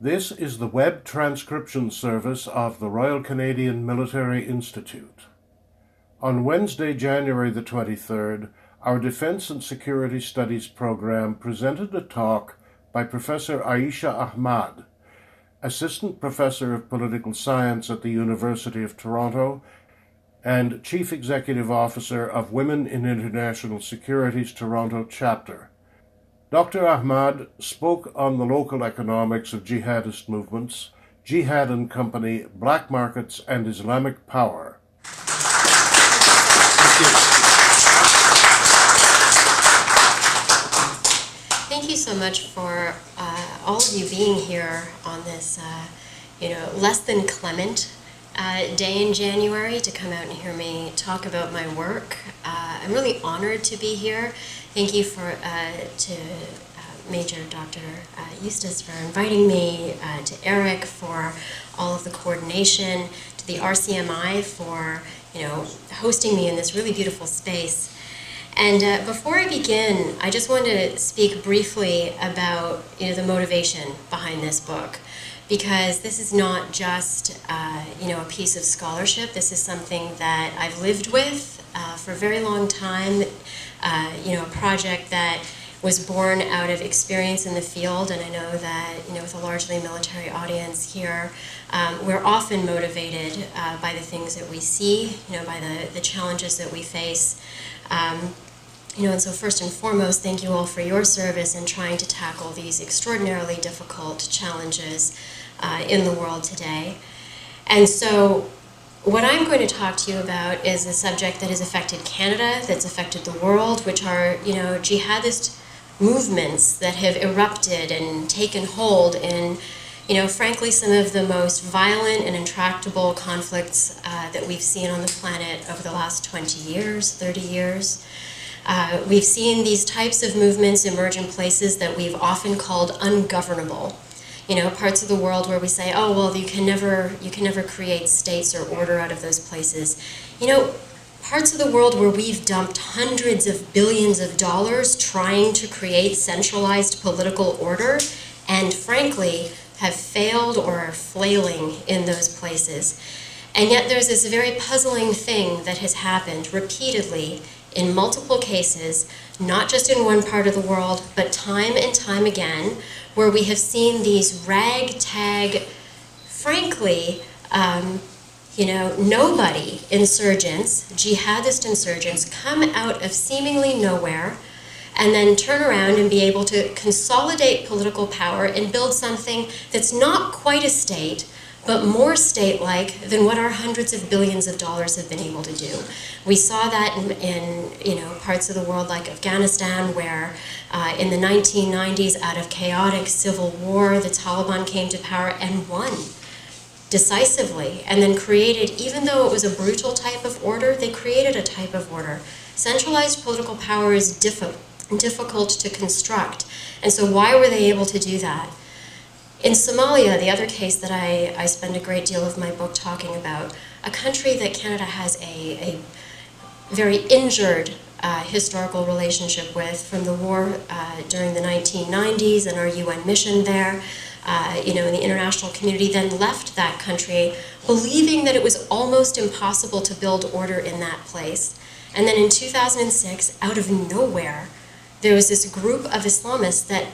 This is the web transcription service of the Royal Canadian Military Institute. On Wednesday, January the 23rd, our Defense and Security Studies program presented a talk by Professor Aisha Ahmad, Assistant Professor of Political Science at the University of Toronto and Chief Executive Officer of Women in International Security's Toronto chapter. Dr. Ahmad spoke on the local economics of jihadist movements, Jihad Co, black markets, and Islamic power. Thank you so much for all of you being here on this, less than clement day in January to come out and hear me talk about my work. I'm really honored to be here. Thank you to Major Dr. Eustace for inviting me, to Eric for all of the coordination, to the RCMI for hosting me in this really beautiful space. And before I begin, I just want to speak briefly about the motivation behind this book, because this is not just a piece of scholarship. This is something that I've lived with for a very long time. A project that was born out of experience in the field, and I know that with a largely military audience here, we're often motivated by the things that we see, by the challenges that we face. And so first and foremost, thank you all for your service in trying to tackle these extraordinarily difficult challenges in the world today. And so what I'm going to talk to you about is a subject that has affected Canada, that's affected the world, which are, jihadist movements that have erupted and taken hold in, frankly, some of the most violent and intractable conflicts that we've seen on the planet over the last 20 years, 30 years. We've seen these types of movements emerge in places that we've often called ungovernable. Parts of the world where we say, oh, well, you can never create states or order out of those places. Parts of the world where we've dumped hundreds of billions of dollars trying to create centralized political order, and frankly, have failed or are flailing in those places. And yet there's this very puzzling thing that has happened repeatedly in multiple cases, not just in one part of the world, but time and time again, where we have seen these ragtag, frankly, nobody insurgents, jihadist insurgents, come out of seemingly nowhere and then turn around and be able to consolidate political power and build something that's not quite a state, but more state-like than what our hundreds of billions of dollars have been able to do. We saw that in parts of the world like Afghanistan, where in the 1990s, out of chaotic civil war, the Taliban came to power and won decisively, and then created, even though it was a brutal type of order, they created a type of order. Centralized political power is difficult to construct, and so why were they able to do that? In Somalia, the other case that I spend a great deal of my book talking about, a country that Canada has a very injured historical relationship with from the war during the 1990s and our UN mission there, and the international community then left that country believing that it was almost impossible to build order in that place. And then in 2006, out of nowhere, there was this group of Islamists that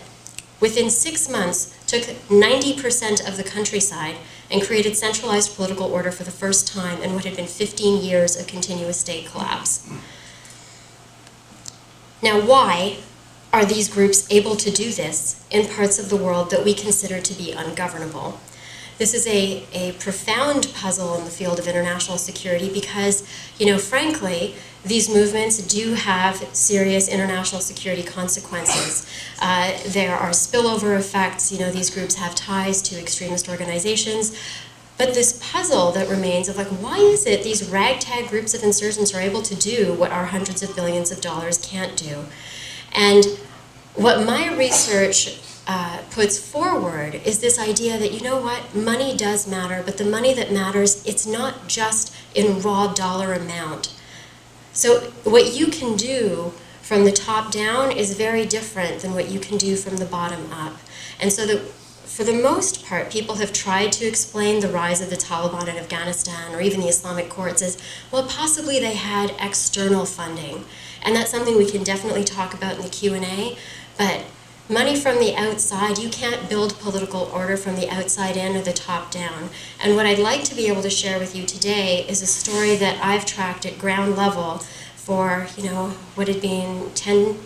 within 6 months took 90% of the countryside and created centralized political order for the first time in what had been 15 years of continuous state collapse. Now, why are these groups able to do this in parts of the world that we consider to be ungovernable? This is a profound puzzle in the field of international security because, frankly, these movements do have serious international security consequences. There are spillover effects. These groups have ties to extremist organizations. But this puzzle that remains of why is it these ragtag groups of insurgents are able to do what our hundreds of billions of dollars can't do? And what my research puts forward is this idea that, money does matter, but the money that matters, it's not just in raw dollar amount. So what you can do from the top down is very different than what you can do from the bottom up. And so that for the most part, people have tried to explain the rise of the Taliban in Afghanistan or even the Islamic courts as, well, possibly they had external funding. And that's something we can definitely talk about in the Q&A, but money from the outside, you can't build political order from the outside in or the top down. And what I'd like to be able to share with you today is a story that I've tracked at ground level for, what had been 10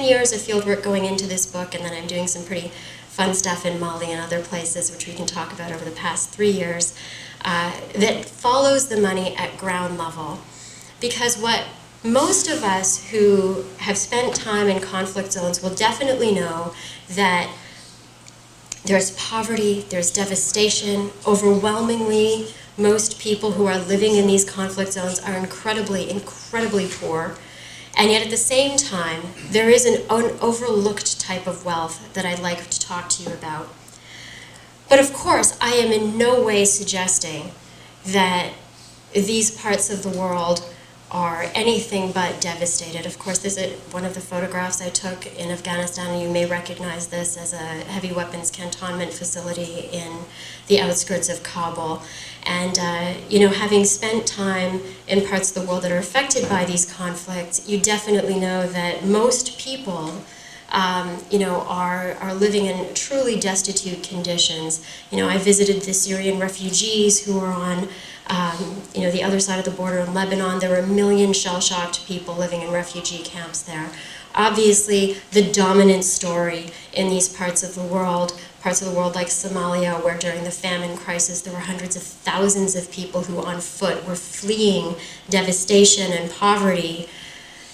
years of fieldwork going into this book, and then I'm doing some pretty fun stuff in Mali and other places, which we can talk about over the past 3 years, that follows the money at ground level. Because what most of us who have spent time in conflict zones will definitely know that there's poverty, there's devastation. Overwhelmingly, most people who are living in these conflict zones are incredibly, incredibly poor. And yet at the same time, there is an overlooked type of wealth that I'd like to talk to you about. But of course, I am in no way suggesting that these parts of the world are anything but devastated. Of course, this is one of the photographs I took in Afghanistan. You may recognize this as a heavy weapons cantonment facility in the outskirts of Kabul. And, having spent time in parts of the world that are affected by these conflicts, you definitely know that most people are living in truly destitute conditions. I visited the Syrian refugees who are on the other side of the border in Lebanon. There were 1 million shell-shocked people living in refugee camps there. Obviously, the dominant story in these parts of the world like Somalia, where during the famine crisis there were hundreds of thousands of people who on foot were fleeing devastation and poverty.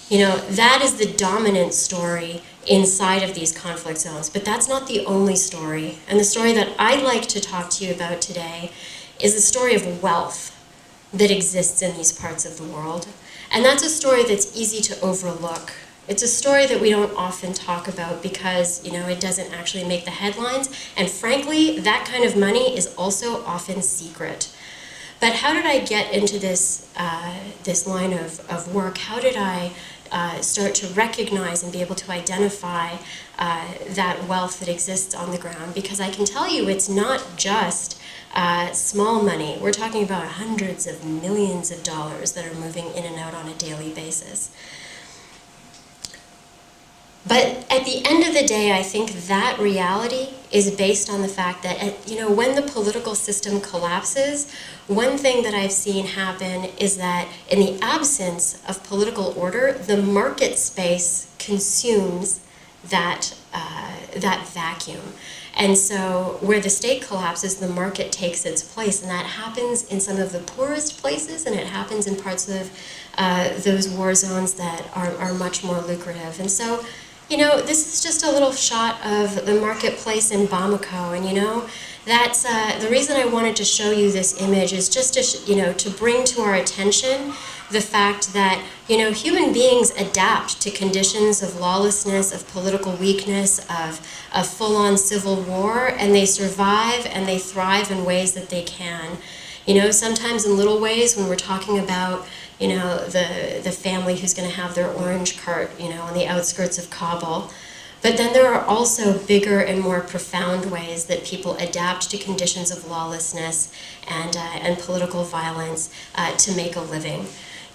That is the dominant story inside of these conflict zones. But that's not the only story. And the story that I'd like to talk to you about today is the story of wealth that exists in these parts of the world. And that's a story that's easy to overlook. It's a story that we don't often talk about because, it doesn't actually make the headlines. And frankly, that kind of money is also often secret. But how did I get into this line of work? How did I start to recognize and be able to identify that wealth that exists on the ground? Because I can tell you it's not just small money. We're talking about hundreds of millions of dollars that are moving in and out on a daily basis. But at the end of the day, I think that reality is based on the fact that, when the political system collapses, one thing that I've seen happen is that in the absence of political order, the market space consumes that vacuum. And so where the state collapses, the market takes its place. And that happens in some of the poorest places, and it happens in parts of those war zones that are much more lucrative. And so, this is just a little shot of the marketplace in Bamako. And, that's the reason I wanted to show you this image is just to, to bring to our attention the fact that, human beings adapt to conditions of lawlessness, of political weakness, of full-on civil war, and they survive and they thrive in ways that they can. Sometimes in little ways when we're talking about, the family who's going to have their orange cart, on the outskirts of Kabul. But then there are also bigger and more profound ways that people adapt to conditions of lawlessness and political violence to make a living.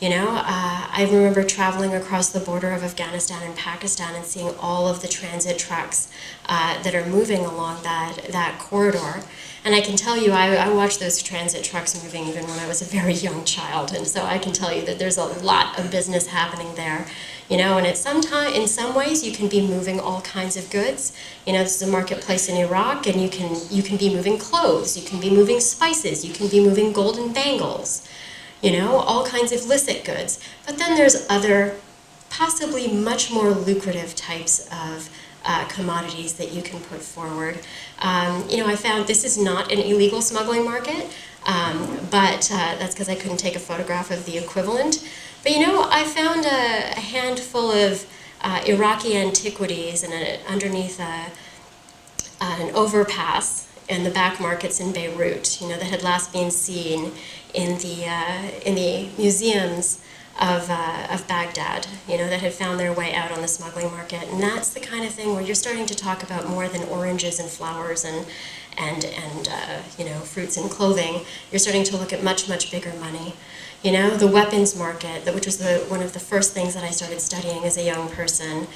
I remember traveling across the border of Afghanistan and Pakistan and seeing all of the transit trucks that are moving along that corridor. And I can tell you, I watched those transit trucks moving even when I was a very young child. And so I can tell you that there's a lot of business happening there. And in some ways you can be moving all kinds of goods. This is a marketplace in Iraq, and you can be moving clothes, you can be moving spices, you can be moving golden bangles, all kinds of illicit goods. But then there's other, possibly much more lucrative types of commodities that you can put forward. I found this is not an illegal smuggling market, but that's because I couldn't take a photograph of the equivalent. But I found a handful of Iraqi antiquities underneath an overpass in the back markets in Beirut, that had last been seen in the museums of Baghdad, you know, that had found their way out on the smuggling market. And that's the kind of thing where you're starting to talk about more than oranges and flowers and you know, fruits and clothing. You're starting to look at much, much bigger money. You know, the weapons market, which was one of the first things that I started studying as a young person,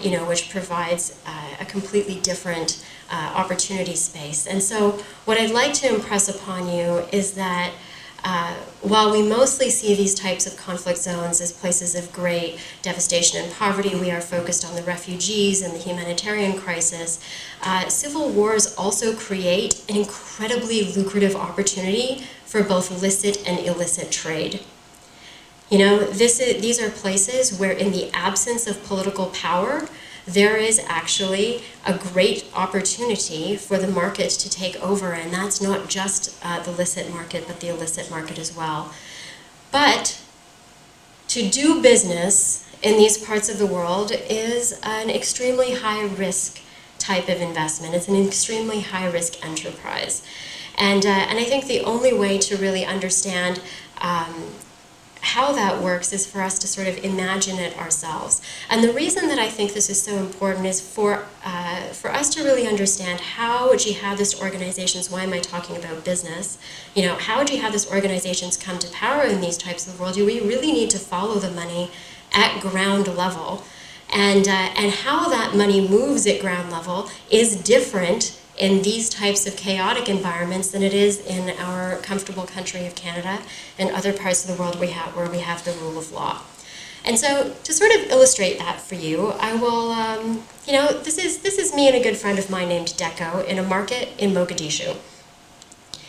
you know, which provides a completely different opportunity space. And so what I'd like to impress upon you is that while we mostly see these types of conflict zones as places of great devastation and poverty, we are focused on the refugees and the humanitarian crisis, civil wars also create an incredibly lucrative opportunity for both licit and illicit trade. You know, these are places where in the absence of political power, there is actually a great opportunity for the market to take over, and that's not just the licit market, but the illicit market as well. But to do business in these parts of the world is an extremely high-risk type of investment. It's an extremely high-risk enterprise. And I think the only way to really understand how that works is for us to sort of imagine it ourselves. And the reason that I think this is so important is for us to really understand how jihadist organizations, why am I talking about business, you know, how jihadist organizations come to power in these types of world, we really need to follow the money at ground level. And how that money moves at ground level is different in these types of chaotic environments than it is in our comfortable country of Canada and other parts of the world where we have the rule of law. And so to sort of illustrate that for you, I will, you know, this is me and a good friend of mine named Deco in a market in Mogadishu.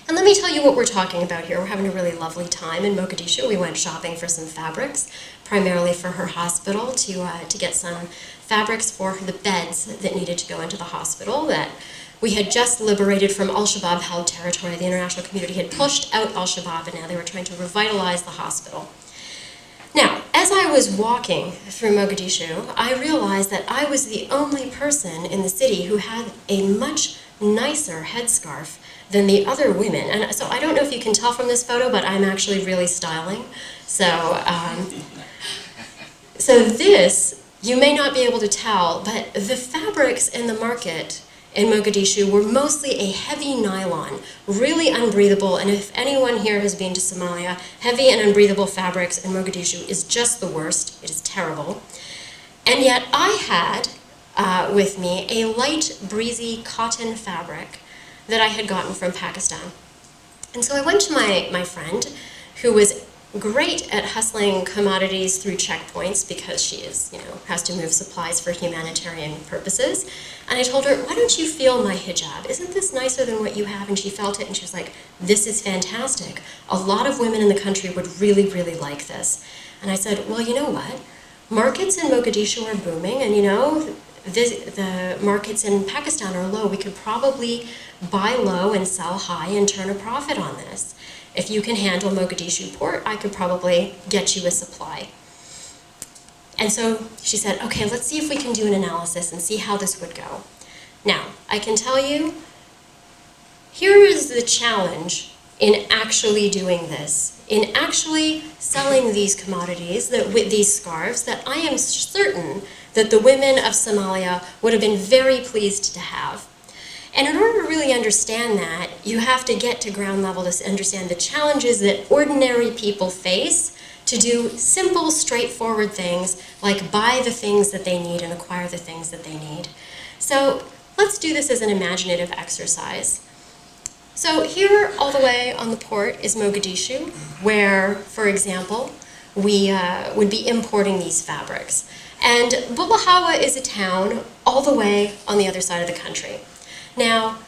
And let me tell you what we're talking about here. We're having a really lovely time in Mogadishu. We went shopping for some fabrics, primarily for her hospital, to get some fabrics for the beds that needed to go into the hospital that we had just liberated from Al-Shabaab held territory. The international community had pushed out Al-Shabaab, and now they were trying to revitalize the hospital. Now, as I was walking through Mogadishu, I realized that I was the only person in the city who had a much nicer headscarf than the other women. And so I don't know if you can tell from this photo, but I'm actually really styling. So, so this, you may not be able to tell, but the fabrics in the market in Mogadishu were mostly a heavy nylon, really unbreathable, and if anyone here has been to Somalia, heavy and unbreathable fabrics in Mogadishu is just the worst. It is terrible. And yet I had with me a light, breezy cotton fabric that I had gotten from Pakistan. And so I went to my friend, who was great at hustling commodities through checkpoints because she is, you know, has to move supplies for humanitarian purposes. And I told her, why don't you feel my hijab? Isn't this nicer than what you have? And she felt it and she was like, this is fantastic. A lot of women in the country would really, really like this. And I said, well, you know what? Markets in Mogadishu are booming, and you know, the markets in Pakistan are low. We could probably buy low and sell high and turn a profit on this. If you can handle Mogadishu port, I could probably get you a supply. And so she said, okay, let's see if we can do an analysis and see how this would go. Now, I can tell you, here is the challenge in actually doing this, in actually selling these commodities, with these scarves, that I am certain that the women of Somalia would have been very pleased to have. And in order to really understand that, you have to get to ground level to understand the challenges that ordinary people face to do simple, straightforward things like buy the things that they need and acquire the things that they need. So let's do this as an imaginative exercise. So here, all the way on the port, is Mogadishu, where, for example, we would be importing these fabrics. And Bulahawa is a town all the way on the other side of the country. Now,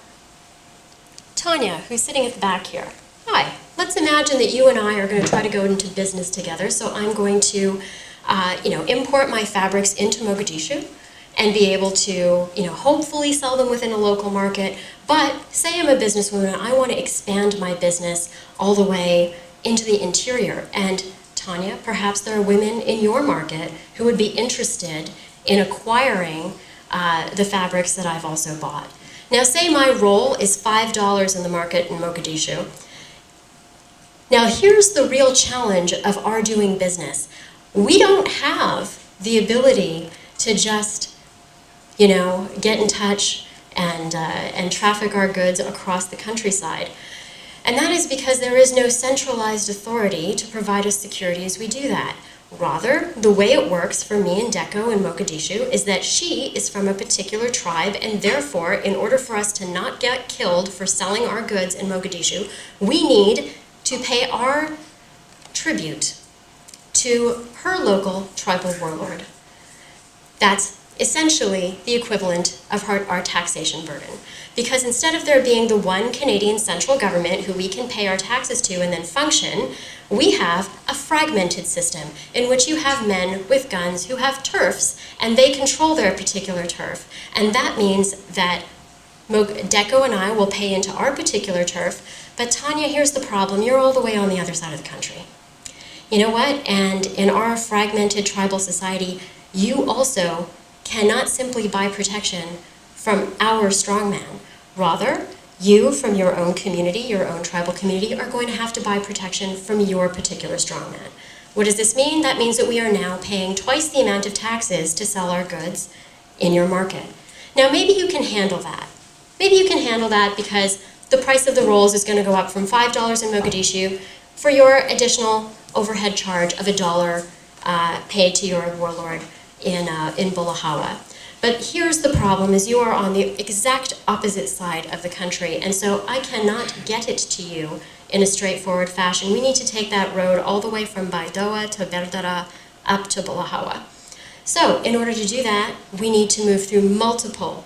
Tanya, who's sitting at the back here, hi. Let's imagine that you and I are going to try to go into business together. So I'm going to, import my fabrics into Mogadishu and be able to, hopefully sell them within a local market. But say I'm a businesswoman, I want to expand my business all the way into the interior. And Tanya, perhaps there are women in your market who would be interested in acquiring the fabrics that I've also bought. Now, say my role is $5 in the market in Mogadishu. Now here's the real challenge of our doing business. We don't have the ability to just, get in touch and traffic our goods across the countryside. And that is because there is no centralized authority to provide us security as we do that. Rather, the way it works for me and Deco in Mogadishu is that she is from a particular tribe, and therefore, in order for us to not get killed for selling our goods in Mogadishu, we need to pay our tribute to her local tribal warlord. That's essentially the equivalent of our taxation burden. Because instead of there being the one Canadian central government who we can pay our taxes to and then function, we have a fragmented system in which you have men with guns who have turfs and they control their particular turf. And that means that Deco and I will pay into our particular turf, but Tanya, here's the problem, you're all the way on the other side of the country. You know what? And in our fragmented tribal society, you also cannot simply buy protection from our strongman. Rather, you from your own community, your own tribal community, are going to have to buy protection from your particular strongman. What does this mean? That means that we are now paying twice the amount of taxes to sell our goods in your market. Now maybe you can handle that. Maybe you can handle that because the price of the rolls is going to go up from $5 in Mogadishu for your additional overhead charge of $1 paid to your warlord in Bulahawa. But here's the problem, is you are on the exact opposite side of the country, and so I cannot get it to you in a straightforward fashion. We need to take that road all the way from Baidoa to Berdara up to Bulahawa. So in order to do that, we need to move through multiple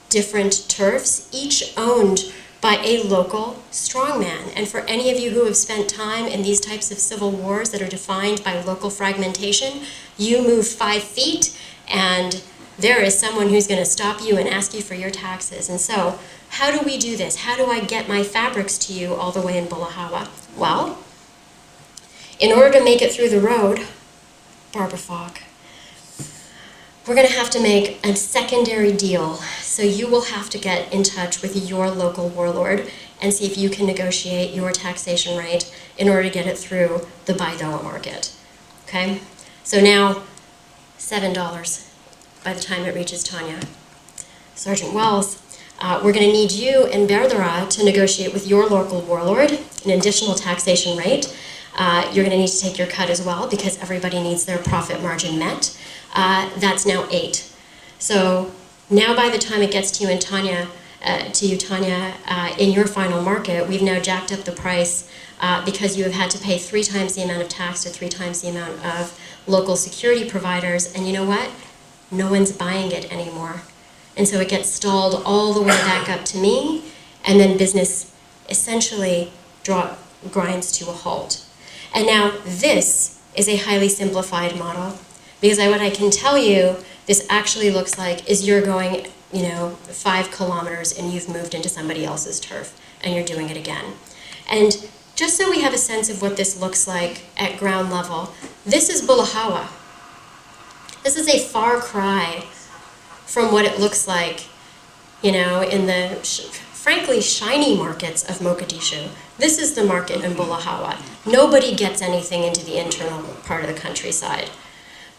different turfs, each owned by a local strongman. And for any of you who have spent time in these types of civil wars that are defined by local fragmentation, you move 5 feet and there is someone who's going to stop you and ask you for your taxes. And so, how do we do this? How do I get my fabrics to you all the way in Bulahawa? Well, in order to make it through the road, Barbara Falk, we're going to have to make a secondary deal. So you will have to get in touch with your local warlord and see if you can negotiate your taxation rate in order to get it through the Baidoa market. Okay? So now, $7 by the time it reaches Tanya. Sergeant Wells, we're going to need you in Berdara to negotiate with your local warlord an additional taxation rate. You're going to need to take your cut as well because everybody needs their profit margin met. That's now 8. So now by the time it gets to you and Tanya, in your final market, we've now jacked up the price because you have had to pay 3 times the amount of tax to 3 times the amount of local security providers. And you know what? No one's buying it anymore. And so it gets stalled all the way back up to me, and then business essentially grinds to a halt. And now this is a highly simplified model, because what I can tell you this actually looks like is you're going, 5 kilometers and you've moved into somebody else's turf, and you're doing it again. And just so we have a sense of what this looks like at ground level, this is Bulahawa. This is a far cry from what it looks like, in the frankly shiny markets of Mogadishu. This is the market in Bulahawa. Nobody gets anything into the internal part of the countryside.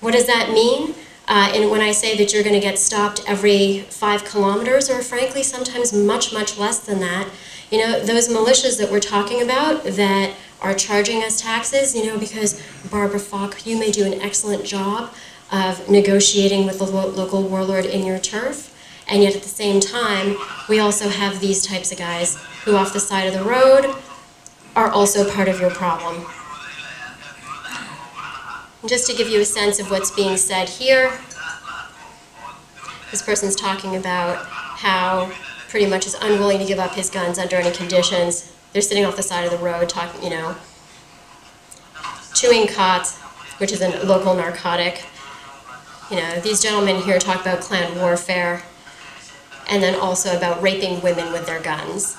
What does that mean? And when I say that you're going to get stopped every 5 kilometers, or frankly sometimes much, much less than that, those militias that we're talking about that are charging us taxes, because Barbara Falk, you may do an excellent job of negotiating with the local warlord in your turf, and yet at the same time, we also have these types of guys who off the side of the road are also part of your problem. And just to give you a sense of what's being said here, this person's talking about how pretty much is unwilling to give up his guns under any conditions. They're sitting off the side of the road talking, chewing khat, which is a local narcotic. These gentlemen here talk about clan warfare and then also about raping women with their guns.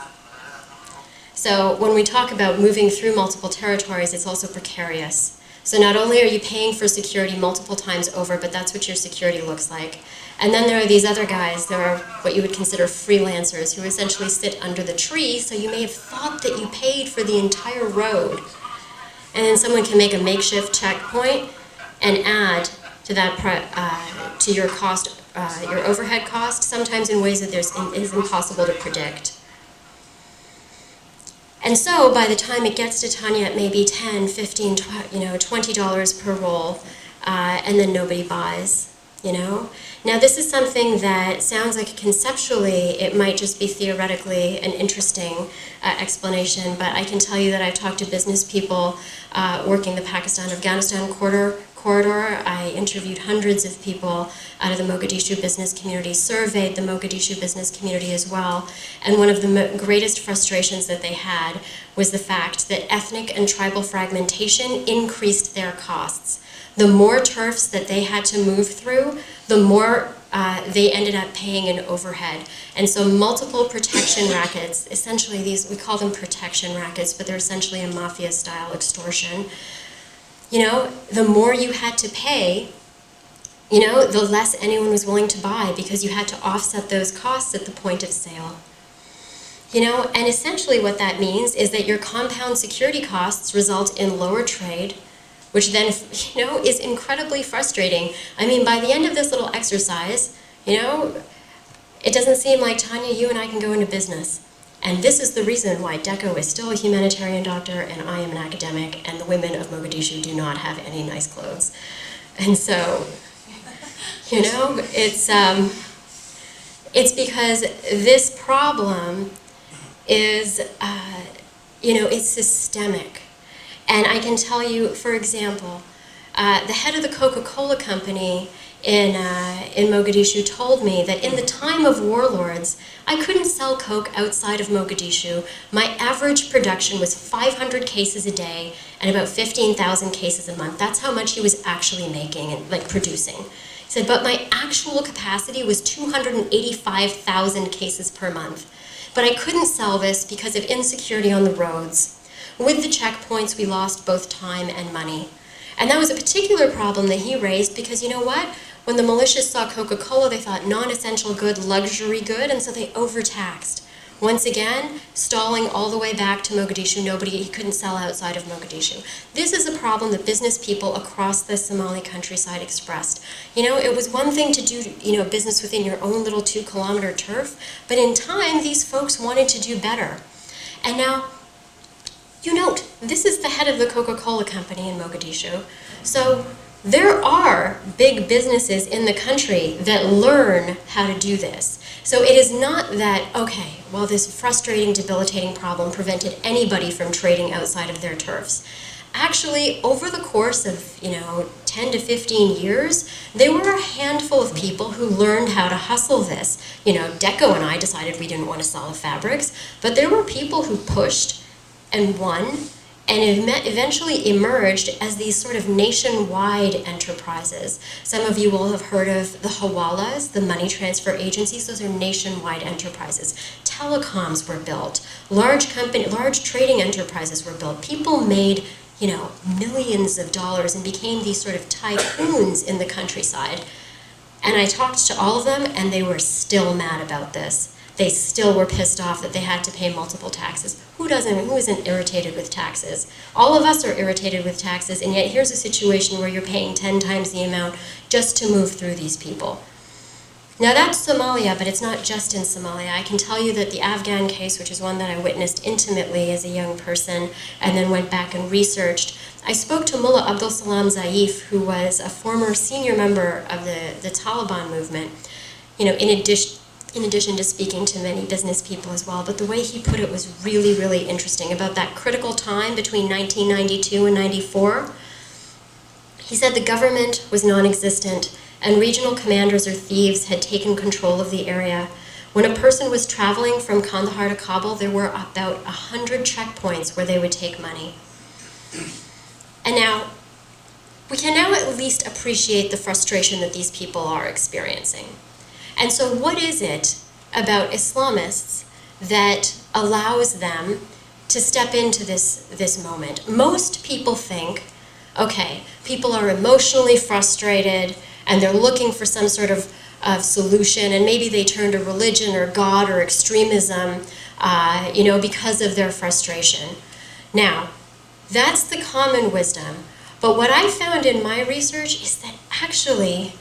So when we talk about moving through multiple territories, it's also precarious. So not only are you paying for security multiple times over, but that's what your security looks like. And then there are these other guys, there are what you would consider freelancers who essentially sit under the tree, so you may have thought that you paid for the entire road. And then someone can make a makeshift checkpoint and add to that to your cost, your overhead cost, sometimes in ways that it is impossible to predict. And so by the time it gets to Tanya, it may be $10, $15, $20 per roll, and then nobody buys, Now this is something that sounds like conceptually it might just be theoretically an interesting explanation, but I can tell you that I've talked to business people working the Pakistan-Afghanistan corridor. I interviewed hundreds of people out of the Mogadishu business community, surveyed the Mogadishu business community as well, and one of the greatest frustrations that they had was the fact that ethnic and tribal fragmentation increased their costs. The more turfs that they had to move through, the more they ended up paying in overhead. And so multiple protection rackets, essentially we call them protection rackets, but they're essentially a mafia-style extortion. The more you had to pay, the less anyone was willing to buy because you had to offset those costs at the point of sale. And essentially what that means is that your compound security costs result in lower trade, which then, is incredibly frustrating. I mean, by the end of this little exercise, it doesn't seem like, Tanya, you and I can go into business. And this is the reason why Deco is still a humanitarian doctor and I am an academic, and the women of Mogadishu do not have any nice clothes. And so, it's because this problem is, it's systemic. And I can tell you, for example, the head of the Coca-Cola company in Mogadishu told me that in the time of warlords, I couldn't sell Coke outside of Mogadishu. My average production was 500 cases a day and about 15,000 cases a month. That's how much he was actually making and producing. He said, but my actual capacity was 285,000 cases per month. But I couldn't sell this because of insecurity on the roads. With the checkpoints, we lost both time and money. And that was a particular problem that he raised because you know what? When the militias saw Coca-Cola, they thought non-essential good, luxury good, and so they overtaxed. Once again, stalling all the way back to Mogadishu, he couldn't sell outside of Mogadishu. This is a problem that business people across the Somali countryside expressed. It was one thing to do, business within your own little 2-kilometer turf, but in time, these folks wanted to do better. And now, you note, this is the head of the Coca-Cola company in Mogadishu. So there are big businesses in the country that learn how to do this. So it is not that, okay, well, this frustrating, debilitating problem prevented anybody from trading outside of their turfs. Actually, over the course of, 10 to 15 years, there were a handful of people who learned how to hustle this. Deco and I decided we didn't want to sell the fabrics, but there were people who pushed and won, and eventually emerged as these sort of nationwide enterprises. Some of you will have heard of the Hawalas, the money transfer agencies. Those are nationwide enterprises. Telecoms were built. Large trading enterprises were built. People made, millions of dollars and became these sort of tycoons in the countryside. And I talked to all of them, and they were still mad about this. They still were pissed off that they had to pay multiple taxes. Who isn't irritated with taxes? All of us are irritated with taxes, and yet here's a situation where you're paying 10 times the amount just to move through these people. Now that's Somalia, but it's not just in Somalia. I can tell you that the Afghan case, which is one that I witnessed intimately as a young person and then went back and researched, I spoke to Mullah Abdul Salam Zaif, who was a former senior member of the Taliban movement, in addition to speaking to many business people as well. But the way he put it was really, really interesting about that critical time between 1992 and 94. He said the government was non-existent and regional commanders or thieves had taken control of the area. When a person was traveling from Kandahar to Kabul, there were about 100 checkpoints where they would take money. And now, we can now at least appreciate the frustration that these people are experiencing. And so what is it about Islamists that allows them to step into this moment? Most people think, okay, people are emotionally frustrated and they're looking for some sort of of solution, and maybe they turn to religion or God or extremism, because of their frustration. Now, that's the common wisdom. But what I found in my research is that actually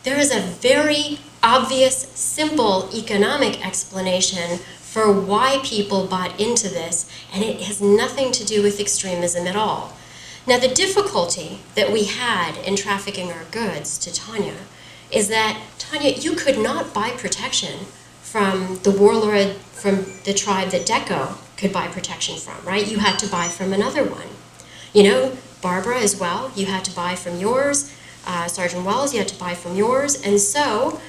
there is a very obvious, simple economic explanation for why people bought into this, and it has nothing to do with extremism at all. Now, the difficulty that we had in trafficking our goods to Tanya is that, Tanya, you could not buy protection from the warlord from the tribe that Deco could buy protection from, right? You had to buy from another one. Barbara as well, you had to buy from yours. Sergeant Wells, you had to buy from yours. And so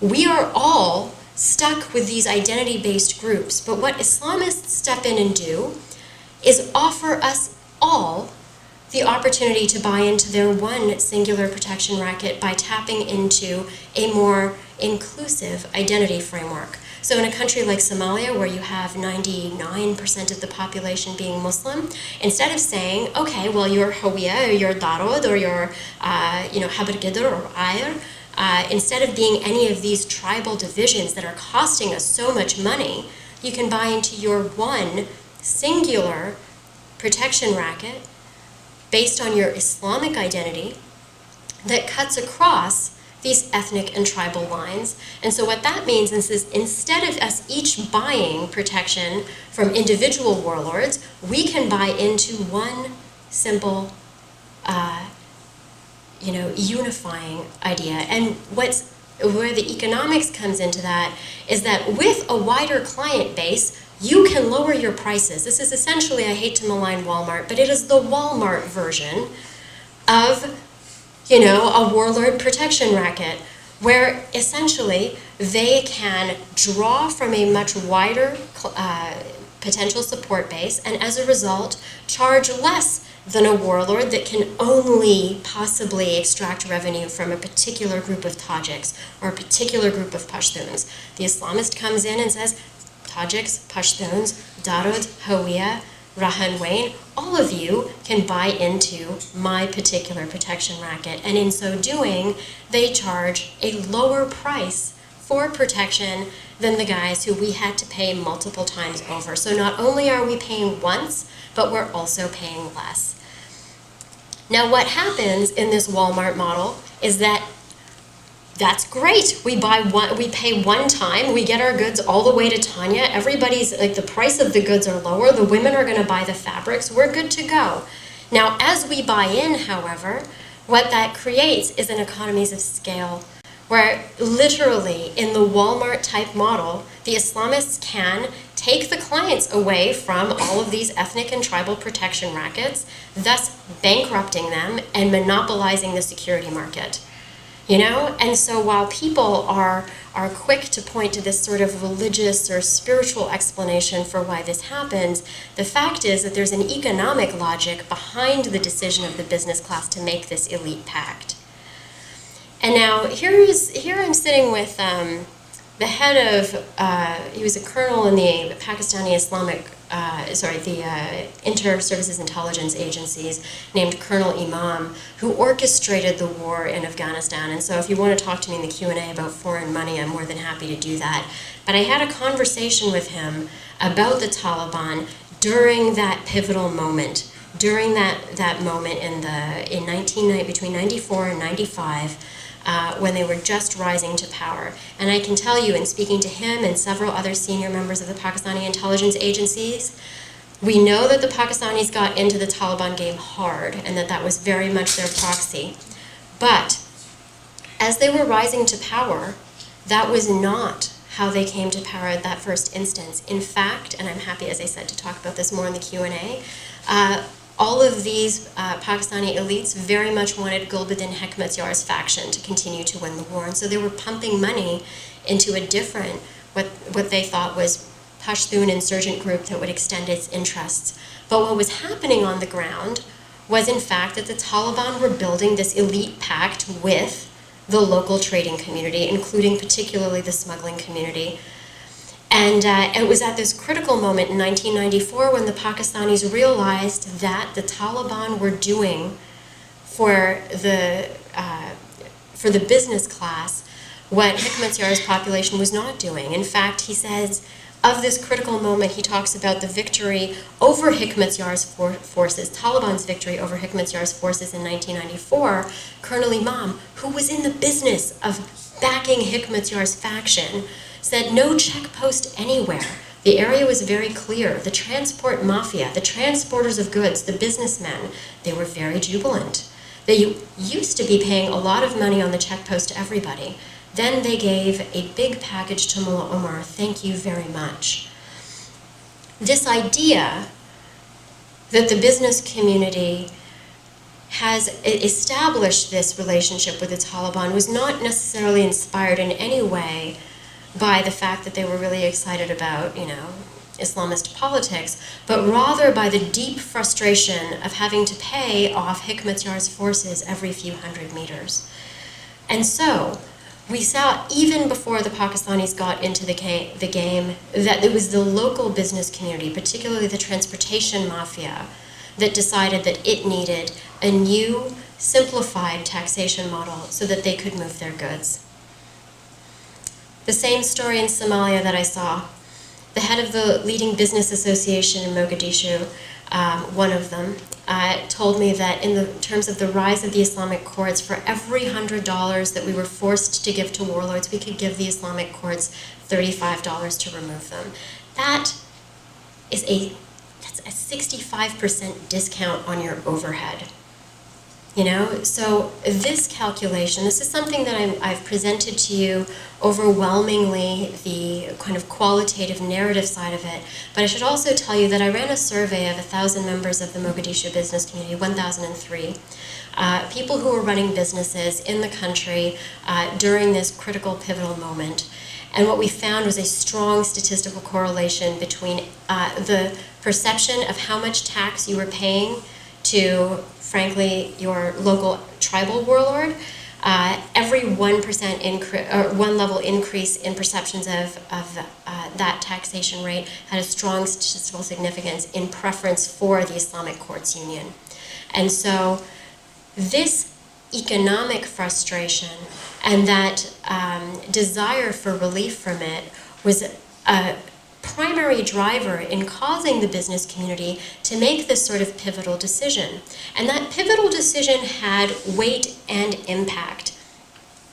we are all stuck with these identity-based groups. But what Islamists step in and do is offer us all the opportunity to buy into their one singular protection racket by tapping into a more inclusive identity framework. So in a country like Somalia, where you have 99% of the population being Muslim, instead of saying, okay, well, you're Hawiya, or you're Darod, or you're, Habr Gidr, or Ayr, instead of being any of these tribal divisions that are costing us so much money, you can buy into your one singular protection racket based on your Islamic identity that cuts across these ethnic and tribal lines. And so what that means is instead of us each buying protection from individual warlords, we can buy into one simple, unifying idea. And where the economics comes into that is that with a wider client base, you can lower your prices. This is essentially, I hate to malign Walmart, but it is the Walmart version of a warlord protection racket, where essentially they can draw from a much wider potential support base, and as a result, charge less than a warlord that can only possibly extract revenue from a particular group of Tajiks or a particular group of Pashtuns. The Islamist comes in and says, Tajiks, Pashtuns, Darod, Hawiya, Rahan Wayne, all of you can buy into my particular protection racket. And in so doing, they charge a lower price for protection than the guys who we had to pay multiple times over. So not only are we paying once, but we're also paying less. Now what happens in this Walmart model is that that's great. We pay one time, we get our goods all the way to Tanya. Everybody's, the price of the goods are lower. The women are gonna buy the fabrics. We're good to go. Now, as we buy in, however, what that creates is an economies of scale, where literally in the Walmart type model, the Islamists can take the clients away from all of these ethnic and tribal protection rackets, thus bankrupting them and monopolizing the security market. And so while people are quick to point to this sort of religious or spiritual explanation for why this happens, the fact is that there's an economic logic behind the decision of the business class to make this elite pact. And now here I'm sitting with the head of, he was a colonel in the Pakistani the Inter-Services Intelligence Agencies, named Colonel Imam, who orchestrated the war in Afghanistan. And so if you want to talk to me in the Q&A about foreign money, I'm more than happy to do that. But I had a conversation with him about the Taliban during that pivotal moment, during that moment between 94 and 95, when they were just rising to power. And I can tell you, in speaking to him and several other senior members of the Pakistani intelligence agencies, we know that the Pakistanis got into the Taliban game hard and that was very much their proxy. But as they were rising to power, that was not how they came to power at that first instance. In fact, and I'm happy, as I said, to talk about this more in the Q&A, all of these Pakistani elites very much wanted Gulbuddin Hekmatyar's faction to continue to win the war. And so they were pumping money into a different, what they thought was Pashtun insurgent group that would extend its interests. But what was happening on the ground was, in fact, that the Taliban were building this elite pact with the local trading community, including particularly the smuggling community. And it was at this critical moment in 1994 when the Pakistanis realized that the Taliban were doing for the business class what Hikmatyar's population was not doing. In fact, he says, of this critical moment, he talks about the victory over Hikmatyar's forces, Taliban's victory over Hikmatyar's forces in 1994. Colonel Imam, who was in the business of backing Hikmatyar's faction, said no check post anywhere. The area was very clear. The transport mafia, the transporters of goods, the businessmen, they were very jubilant. They used to be paying a lot of money on the check post to everybody. Then they gave a big package to Mullah Omar. Thank you very much. This idea that the business community has established this relationship with the Taliban was not necessarily inspired in any way by the fact that they were really excited about, Islamist politics, but rather by the deep frustration of having to pay off Hikmatyar's forces every few hundred meters. And so, we saw, even before the Pakistanis got into the game, that it was the local business community, particularly the transportation mafia, that decided that it needed a new, simplified taxation model so that they could move their goods. The same story in Somalia that I saw. The head of the leading business association in Mogadishu, one of them, told me that in terms of the rise of the Islamic courts, for every $100 that we were forced to give to warlords, we could give the Islamic courts $35 to remove them. That's a 65% discount on your overhead. So this calculation, this is something that I've presented to you overwhelmingly, the kind of qualitative narrative side of it. But I should also tell you that I ran a survey of 1,000 members of the Mogadishu business community, 1,003, people who were running businesses in the country during this critical, pivotal moment. And what we found was a strong statistical correlation between the perception of how much tax you were paying to, frankly, your local tribal warlord. Every 1% increase, or one level increase in perceptions of that taxation rate had a strong statistical significance in preference for the Islamic Courts Union. And so this economic frustration and that desire for relief from it was a primary driver in causing the business community to make this sort of pivotal decision. And that pivotal decision had weight and impact.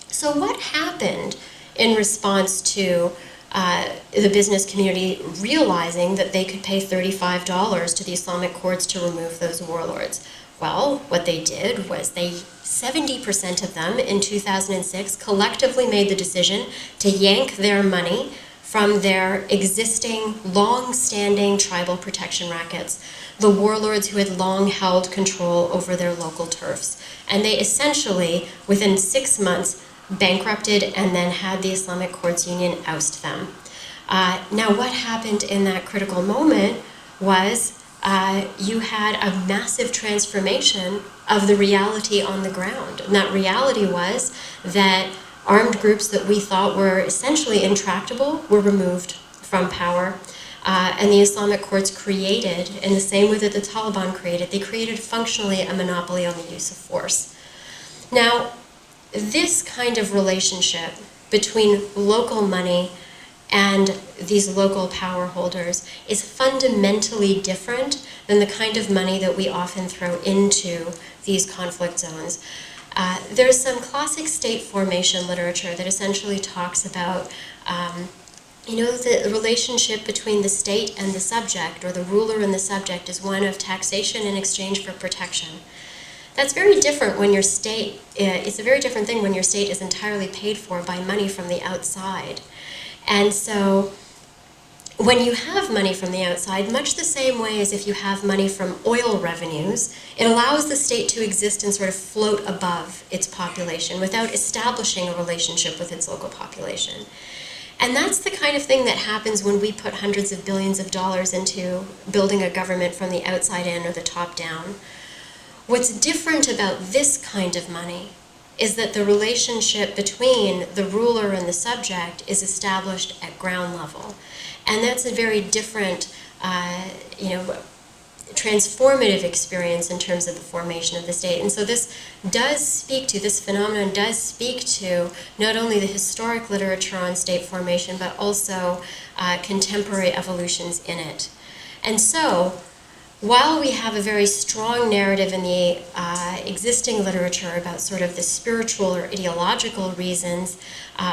So what happened in response to the business community realizing that they could pay $35 to the Islamic courts to remove those warlords? Well, what they did was 70% of them in 2006 collectively made the decision to yank their money from their existing, long-standing tribal protection rackets, the warlords who had long held control over their local turfs. And they essentially, within 6 months, bankrupted and then had the Islamic Courts Union oust them. Now, what happened in that critical moment was you had a massive transformation of the reality on the ground. And that reality was that armed groups that we thought were essentially intractable were removed from power. And the Islamic courts created, in the same way that the Taliban created, they created functionally a monopoly on the use of force. Now, this kind of relationship between local money and these local power holders is fundamentally different than the kind of money that we often throw into these conflict zones. There's some classic state formation literature that essentially talks about the relationship between the state and the subject, or the ruler and the subject, is one of taxation in exchange for protection. That's very different when your state, it's a very different thing when your state is entirely paid for by money from the outside. And so when you have money from the outside, much the same way as if you have money from oil revenues, it allows the state to exist and sort of float above its population without establishing a relationship with its local population. And that's the kind of thing that happens when we put hundreds of billions of dollars into building a government from the outside in or the top down. What's different about this kind of money is that the relationship between the ruler and the subject is established at ground level. And that's a very different, transformative experience in terms of the formation of the state. And so this phenomenon does speak to not only the historic literature on state formation, but also contemporary evolutions in it. And so, while we have a very strong narrative in the existing literature about sort of the spiritual or ideological reasons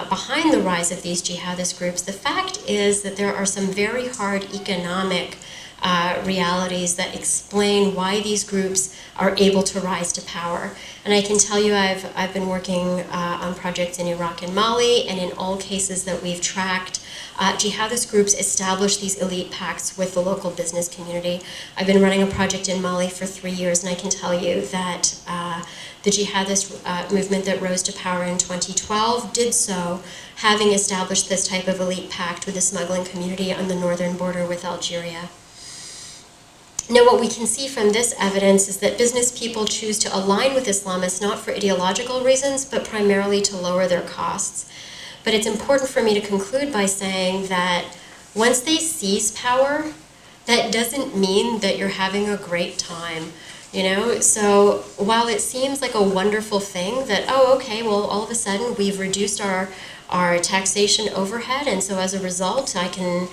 behind the rise of these jihadist groups, the fact is that there are some very hard economic realities that explain why these groups are able to rise to power. And I can tell you I've been working on projects in Iraq and Mali, and in all cases that we've tracked, jihadist groups establish these elite pacts with the local business community. I've been running a project in Mali for 3 years, and I can tell you that the jihadist movement that rose to power in 2012 did so having established this type of elite pact with the smuggling community on the northern border with Algeria. Now, what we can see from this evidence is that business people choose to align with Islamists not for ideological reasons, but primarily to lower their costs. But it's important for me to conclude by saying that once they seize power, that doesn't mean that you're having a great time. You know, so while it seems like a wonderful thing that, oh, okay, well, all of a sudden we've reduced our taxation overhead, and so as a result, I can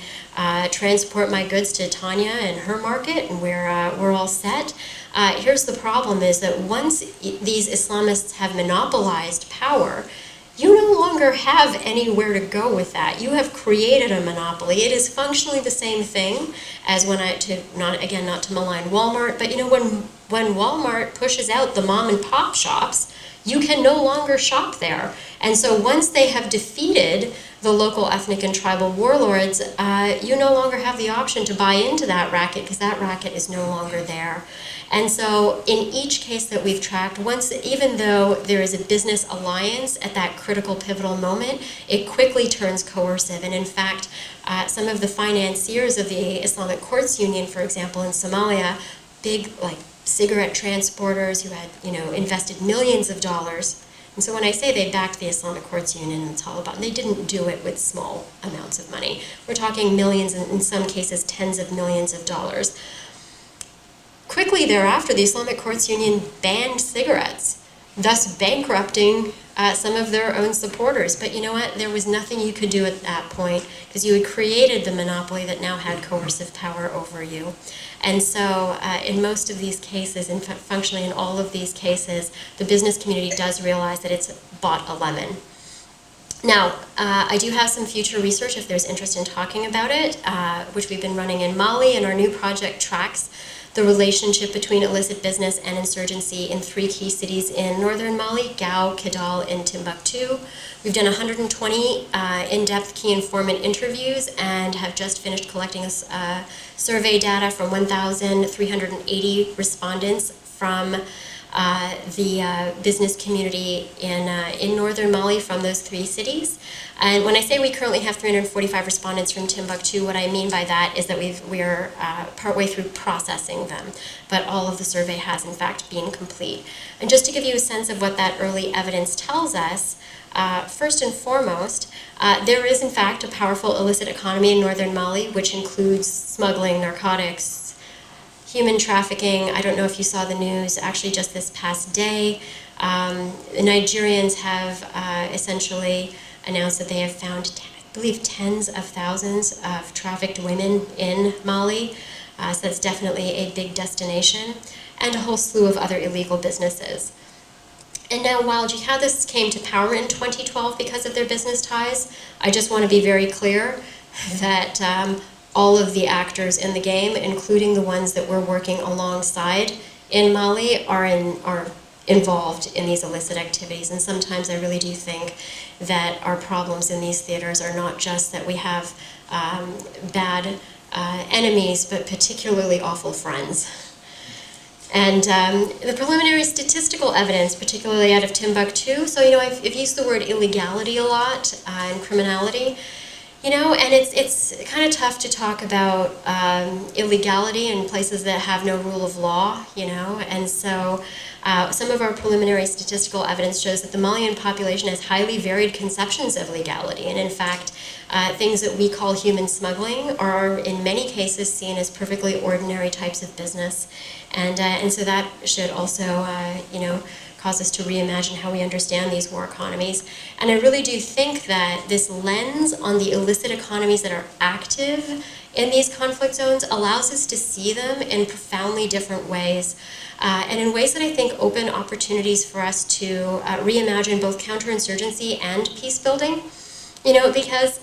transport my goods to Tanya and her market, and we're all set. Here's the problem: is that once these Islamists have monopolized power, you no longer have anywhere to go with that. You have created a monopoly. It is functionally the same thing as not to malign Walmart, but you know, when Walmart pushes out the mom and pop shops, you can no longer shop there. And so once they have defeated the local ethnic and tribal warlords, you no longer have the option to buy into that racket, because that racket is no longer there. And so in each case that we've tracked, even though there is a business alliance at that critical pivotal moment, it quickly turns coercive. And in fact, some of the financiers of the Islamic Courts Union, for example, in Somalia, big like cigarette transporters who had, you know, invested millions of dollars. And so when I say they backed the Islamic Courts Union, it's all about, they didn't do it with small amounts of money. We're talking millions, and in some cases tens of millions of dollars. Quickly thereafter, the Islamic Courts Union banned cigarettes, thus bankrupting some of their own supporters. But you know what? There was nothing you could do at that point, because you had created the monopoly that now had coercive power over you. And so in most of these cases, in fact, functionally in all of these cases, the business community does realize that it's bought a lemon. Now, I do have some future research if there's interest in talking about it, which we've been running in Mali, and our new project tracks the relationship between illicit business and insurgency in 3 key cities in northern Mali: Gao, Kidal, and Timbuktu. We've done 120 in-depth key informant interviews and have just finished collecting survey data from 1,380 respondents from the business community in northern Mali from those 3 cities. And when I say we currently have 345 respondents from Timbuktu, what I mean by that is that we're partway through processing them, but all of the survey has in fact been complete. And just to give you a sense of what that early evidence tells us, first and foremost, there is in fact a powerful illicit economy in northern Mali, which includes smuggling, narcotics, human trafficking. I don't know if you saw the news, actually just this past day, the Nigerians have essentially announced that they have found, I believe, tens of thousands of trafficked women in Mali. So that's definitely a big destination, and a whole slew of other illegal businesses. And now, while jihadists came to power in 2012 because of their business ties, I just want to be very clear that all of the actors in the game, including the ones that we're working alongside in Mali, are involved in these illicit activities. And sometimes I really do think that our problems in these theaters are not just that we have bad enemies, but particularly awful friends. And the preliminary statistical evidence, particularly out of Timbuktu, so you know, I've used the word illegality a lot and criminality, you know, and it's kind of tough to talk about illegality in places that have no rule of law, you know, and so Some of our preliminary statistical evidence shows that the Malian population has highly varied conceptions of legality, and in fact, things that we call human smuggling are in many cases seen as perfectly ordinary types of business, and so that should also, cause us to reimagine how we understand these war economies. And I really do think that this lens on the illicit economies that are active in these conflict zones allows us to see them in profoundly different ways, and in ways that I think open opportunities for us to reimagine both counterinsurgency and peace building. Because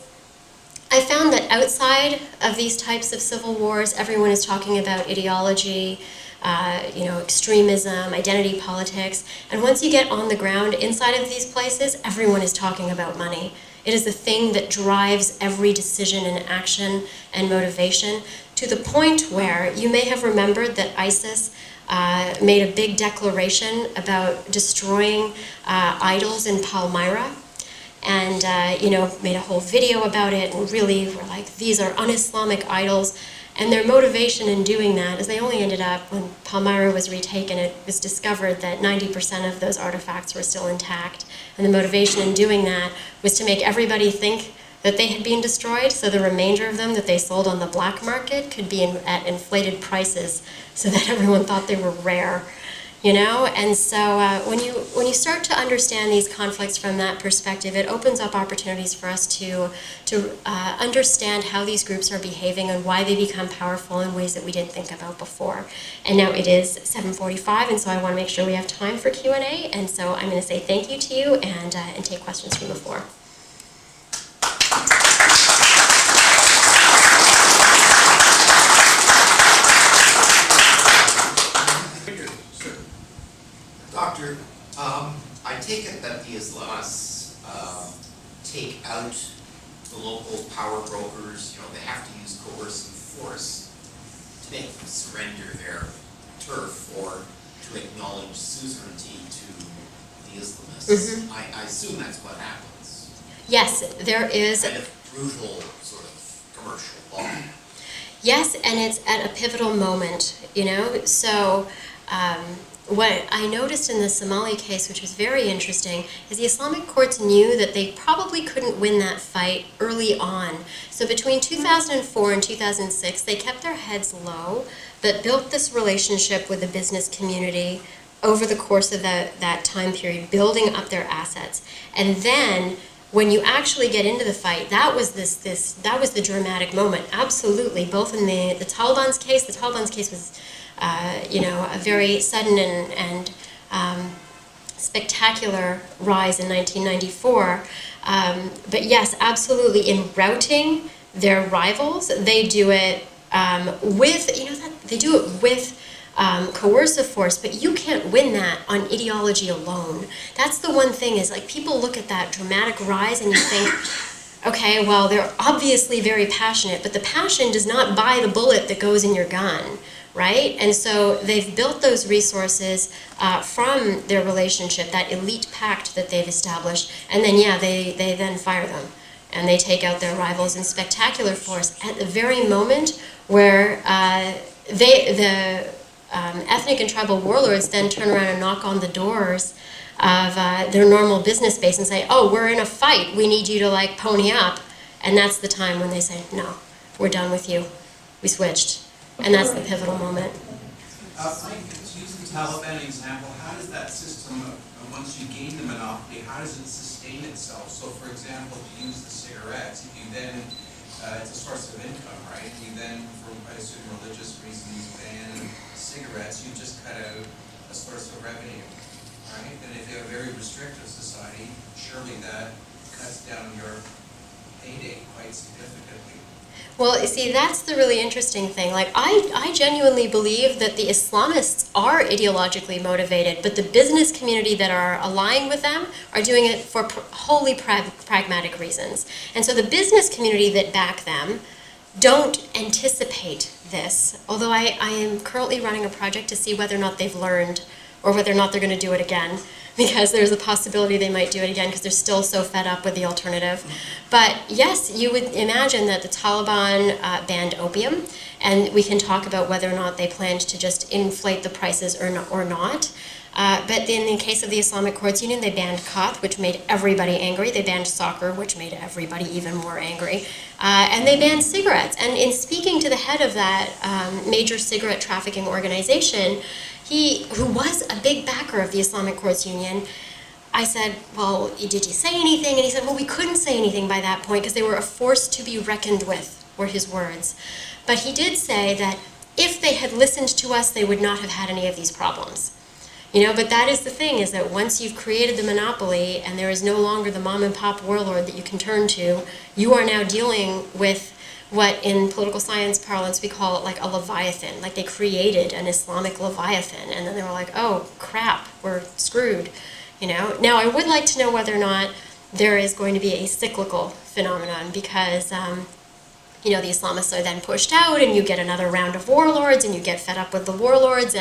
I found that outside of these types of civil wars, everyone is talking about ideology, extremism, identity politics, and once you get on the ground inside of these places, everyone is talking about money. It is the thing that drives every decision and action and motivation, to the point where you may have remembered that ISIS made a big declaration about destroying idols in Palmyra, and made a whole video about it, and really were like, these are un-Islamic idols. And their motivation in doing that is they only ended up, when Palmyra was retaken, it was discovered that 90% of those artifacts were still intact. And the motivation in doing that was to make everybody think that they had been destroyed, so the remainder of them that they sold on the black market could be at inflated prices, so that everyone thought they were rare. And so when you start to understand these conflicts from that perspective, it opens up opportunities for us to understand how these groups are behaving and why they become powerful in ways that we didn't think about before. And now it is 7:45, and so I want to make sure we have time for Q&A, and so I'm going to say thank you to you and take questions from the floor. Doctor, I take it that the Islamists take out the local power brokers. They have to use coercive force to make them surrender their turf or to acknowledge suzerainty to the Islamists. Mm-hmm. I assume that's what happens. Yes, there is kind of brutal sort of commercial law. Yes, and it's at a pivotal moment, So what I noticed in the Somali case, which was very interesting, is the Islamic courts knew that they probably couldn't win that fight early on. So between 2004 and 2006, they kept their heads low, but built this relationship with the business community over the course of that time period, building up their assets. And then when you actually get into the fight, that was the dramatic moment. Absolutely, both in the Taliban's case. The Taliban's case was a very sudden and spectacular rise in 1994. But yes, absolutely, in routing their rivals, they do it with coercive force, but you can't win that on ideology alone. That's the one thing, is like, people look at that dramatic rise and you think, okay, well, they're obviously very passionate, but the passion does not buy the bullet that goes in your gun, right? And so they've built those resources from their relationship, that elite pact that they've established, and then, they then fire them. And they take out their rivals in spectacular force at the very moment where ethnic and tribal warlords then turn around and knock on the doors of their normal business base and say, oh, we're in a fight, we need you to pony up. And that's the time when they say, no, we're done with you, we switched. And that's the pivotal moment. Mike, to use the Taliban example, how does that system, once you gain the monopoly, how does it sustain itself? So for example, to use the cigarettes, if you then, it's a source of income, right? You then, for I assume religious reasons, ban cigarettes, you just cut out a source of revenue, right? And if you have a very restrictive society, surely that cuts down your payday quite significantly. Well, you see, that's the really interesting thing. I genuinely believe that the Islamists are ideologically motivated, but the business community that are allying with them are doing it for wholly pragmatic reasons. And so the business community that back them don't anticipate this, although I am currently running a project to see whether or not they've learned, or whether or not they're going to do it again, because there's a possibility they might do it again because they're still so fed up with the alternative. But yes, you would imagine that the Taliban banned opium, and we can talk about whether or not they planned to just inflate the prices or not. But in the case of the Islamic Courts Union, they banned khat, which made everybody angry. They banned soccer, which made everybody even more angry. And they banned cigarettes. And in speaking to the head of that major cigarette trafficking organization, who was a big backer of the Islamic Courts Union, I said, well, did you say anything? And he said, well, we couldn't say anything by that point because they were a force to be reckoned with, were his words. But he did say that if they had listened to us, they would not have had any of these problems. But that is the thing, is that once you've created the monopoly and there is no longer the mom and pop warlord that you can turn to, you are now dealing with what in political science parlance we call it like a leviathan. Like they created an Islamic leviathan and then they were like, oh crap, we're screwed. Now I would like to know whether or not there is going to be a cyclical phenomenon because the Islamists are then pushed out and you get another round of warlords and you get fed up with the warlords.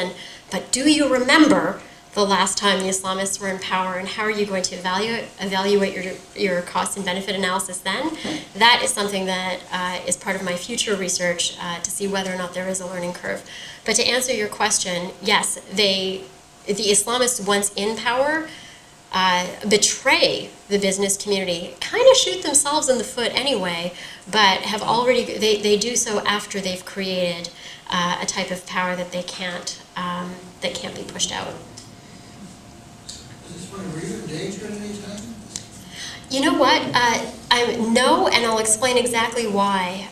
But do you remember the last time the Islamists were in power and how are you going to evaluate your cost and benefit analysis then? That is something that is part of my future research to see whether or not there is a learning curve. But to answer your question, yes, the Islamists once in power betray the business community, kind of shoot themselves in the foot anyway, but have already, they do so after they've created a type of power that they can't be pushed out. Is this one real danger at any time? You know what? No, and I'll explain exactly why.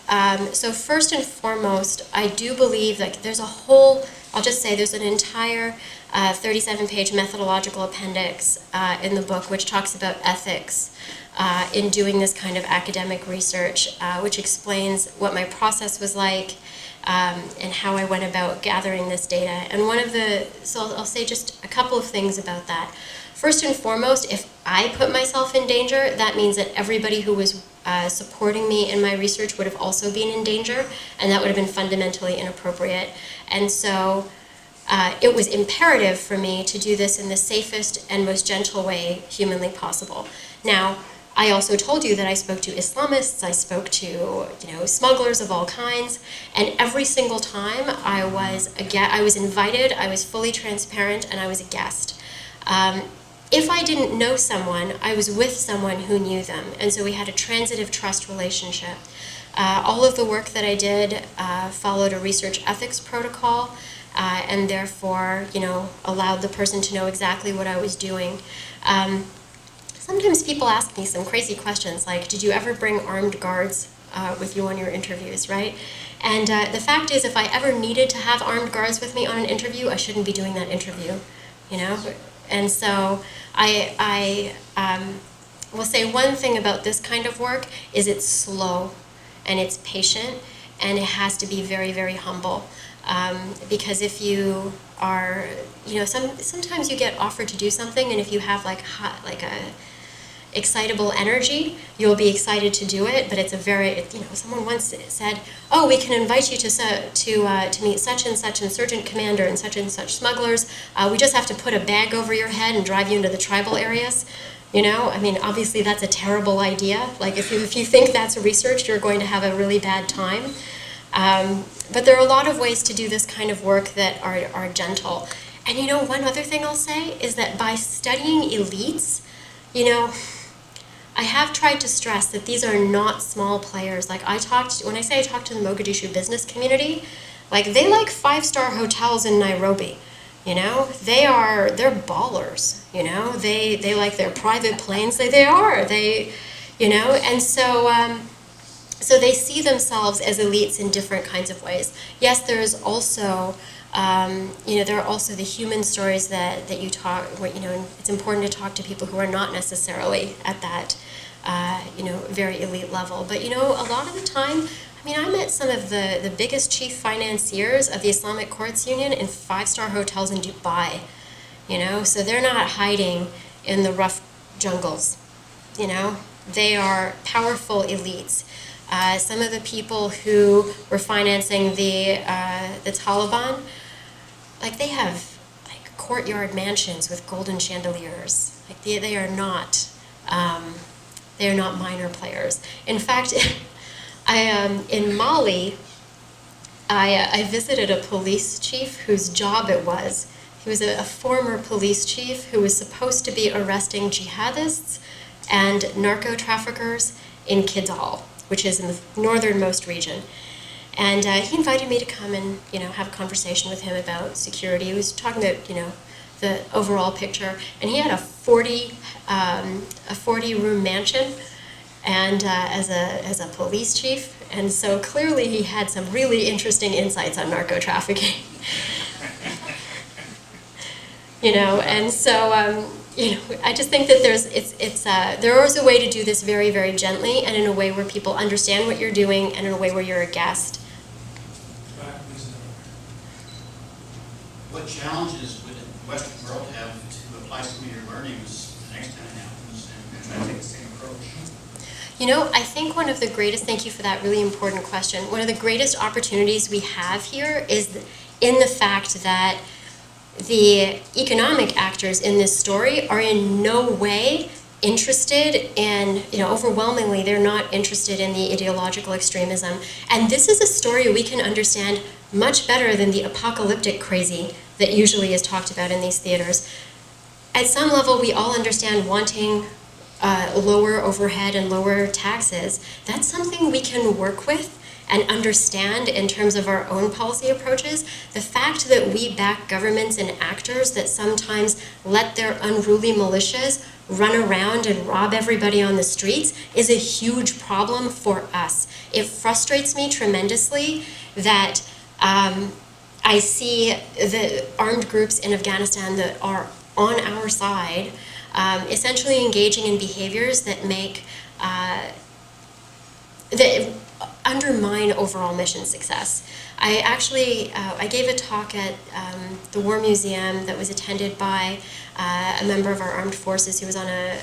So first and foremost, I do believe that there's a whole, I'll just say there's an entire 37-page methodological appendix in the book which talks about ethics in doing this kind of academic research, which explains what my process was like and how I went about gathering this data. And so I'll say just a couple of things about that. First and foremost, if I put myself in danger, that means that everybody who was supporting me in my research would have also been in danger, and that would have been fundamentally inappropriate. And so it was imperative for me to do this in the safest and most gentle way humanly possible. Now, I also told you that I spoke to Islamists, I spoke to smugglers of all kinds, and every single time I was invited, I was fully transparent, and I was a guest. If I didn't know someone, I was with someone who knew them, and so we had a transitive trust relationship. All of the work that I did followed a research ethics protocol, and therefore, allowed the person to know exactly what I was doing. Sometimes people ask me some crazy questions like, did you ever bring armed guards with you on your interviews, right? And the fact is, if I ever needed to have armed guards with me on an interview, I shouldn't be doing that interview, And so I will say one thing about this kind of work is it's slow and it's patient and it has to be very, very humble. Because if you are, sometimes you get offered to do something, and if you have like a excitable energy, you'll be excited to do it. But it's someone once said, "Oh, we can invite you to meet such and such insurgent commander and such smugglers. We just have to put a bag over your head and drive you into the tribal areas." Obviously that's a terrible idea. Like if you think that's research, you're going to have a really bad time. But there are a lot of ways to do this kind of work that are gentle. And one other thing I'll say is that by studying elites, I have tried to stress that these are not small players. Like when I say I talked to the Mogadishu business community, they like 5-star hotels in Nairobi. They're ballers. They like their private planes. And so they see themselves as elites in different kinds of ways. Yes, there's also, there are also the human stories that you talk, it's important to talk to people who are not necessarily at that, very elite level. But, a lot of the time, I met some of the biggest chief financiers of the Islamic Courts Union in 5-star hotels in Dubai, so they're not hiding in the rough jungles, they are powerful elites. Some of the people who were financing the Taliban, they have courtyard mansions with golden chandeliers. They are not minor players. In fact, in Mali, I visited a police chief whose job it was He was a former police chief who was supposed to be arresting jihadists and narco traffickers in Kidal, which is in the northernmost region. And he invited me to come and, have a conversation with him about security. He was talking about, the overall picture, and he had a 40-room mansion, and as a police chief, and so clearly he had some really interesting insights on narco trafficking. And so I just think that there is a way to do this very, very gently, and in a way where people understand what you're doing, and in a way where you're a guest. What challenges would the Western world have to apply some of your learnings the next time it happens and try to take the same approach? I think one of the greatest, thank you for that really important question, one of the greatest opportunities we have here is in the fact that the economic actors in this story are in no way interested in, overwhelmingly, they're not interested in the ideological extremism. And this is a story we can understand much better than the apocalyptic crazy that usually is talked about in these theaters. At some level, we all understand wanting lower overhead and lower taxes. That's something we can work with and understand in terms of our own policy approaches. The fact that we back governments and actors that sometimes let their unruly militias run around and rob everybody on the streets is a huge problem for us. It frustrates me tremendously that I see the armed groups in Afghanistan that are on our side essentially engaging in behaviors that that undermine overall mission success. I gave a talk at the War Museum that was attended by a member of our armed forces who was on a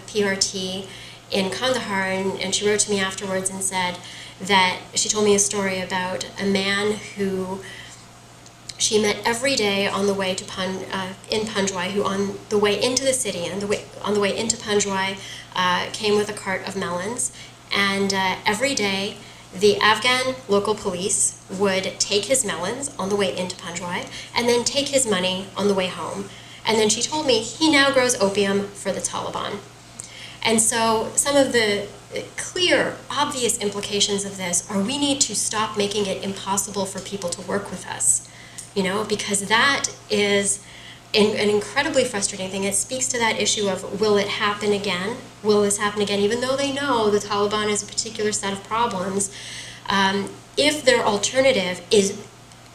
PRT in Kandahar, and she wrote to me afterwards and said that she told me a story about a man who she met every day on the way to in Panjwai, who on the way into the city and on the way into Panjwai came with a cart of melons, and every day the Afghan local police would take his melons on the way into Panjwai and then take his money on the way home. And then she told me he now grows opium for the Taliban. And so some of the clear, obvious implications of this are we need to stop making it impossible for people to work with us, because that is an incredibly frustrating thing. It speaks to that issue of, will it happen again? Will this happen again? Even though they know the Taliban is a particular set of problems, if their alternative is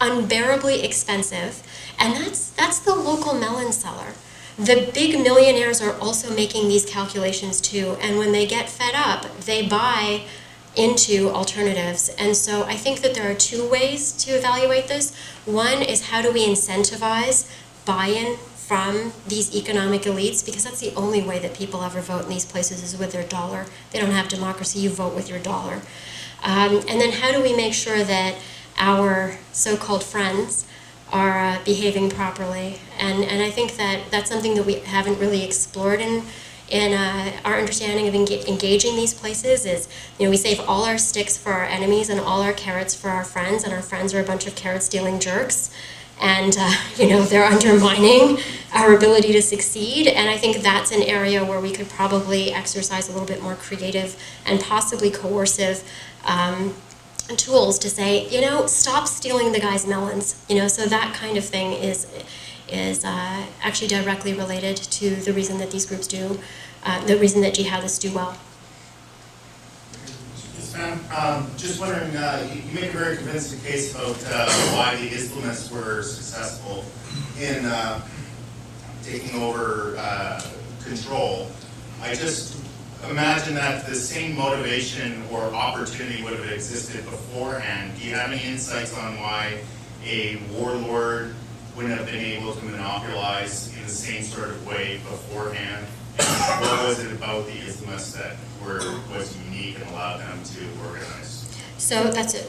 unbearably expensive, and that's the local melon seller. The big millionaires are also making these calculations too, and when they get fed up, they buy into alternatives. And so I think that there are two ways to evaluate this. One is, how do we incentivize buy-in from these economic elites, because that's the only way that people ever vote in these places is with their dollar. They don't have democracy, you vote with your dollar. And then how do we make sure that our so-called friends are behaving properly? And I think that that's something that we haven't really explored in our understanding of engaging these places is, we save all our sticks for our enemies and all our carrots for our friends, and our friends are a bunch of carrot-stealing jerks. And, they're undermining our ability to succeed. And I think that's an area where we could probably exercise a little bit more creative and possibly coercive tools to say, stop stealing the guy's melons. So that kind of thing is actually directly related to the reason that these groups do, the reason that jihadists do well. Just wondering, you make a very convincing case about why the Islamists were successful in taking over control. I just imagine that the same motivation or opportunity would have existed beforehand. Do you have any insights on why a warlord wouldn't have been able to monopolize in the same sort of way beforehand? And what was it about the Islamists that was unique and allowed them to organize? So that's a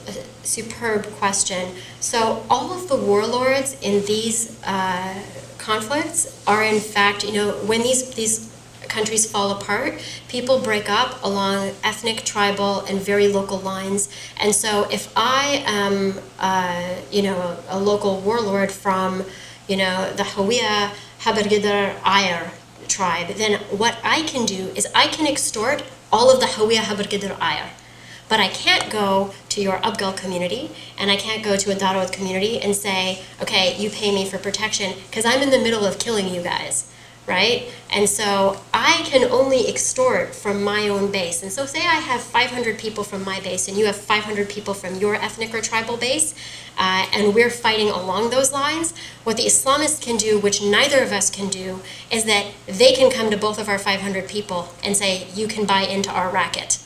superb question. So all of the warlords in these conflicts are, in fact, when these countries fall apart, people break up along ethnic, tribal, and very local lines. And so if I am, a local warlord from, the Hawiya Habargidar Ayar tribe, then what I can do is I can extort all of the Hawiya Habargidar Ayar. But I can't go to your Abgal community and I can't go to a Darawat community and say, okay, you pay me for protection, because I'm in the middle of killing you guys, right? And so I can only extort from my own base. And so say I have 500 people from my base and you have 500 people from your ethnic or tribal base, and we're fighting along those lines. What the Islamists can do, which neither of us can do, is that they can come to both of our 500 people and say, you can buy into our racket.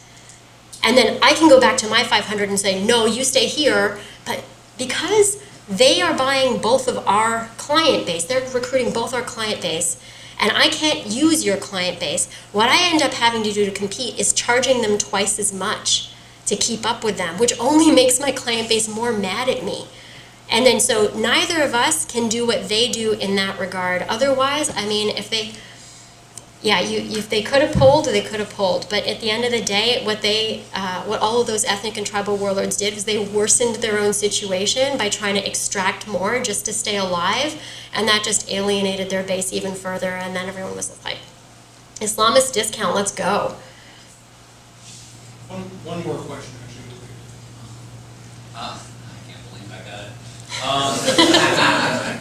And then I can go back to my 500 and say, no, you stay here. But because they are buying both of our client base, they're recruiting both our client base, and I can't use your client base, what I end up having to do to compete is charging them twice as much to keep up with them, which only makes my client base more mad at me. And then so neither of us can do what they do in that regard. Otherwise, I mean, if they could have polled, they could have polled. But at the end of the day, what all of those ethnic and tribal warlords did was they worsened their own situation by trying to extract more just to stay alive, and that just alienated their base even further. And then everyone was like, "Islamist discount, let's go." One more question, actually. I can't believe I got it.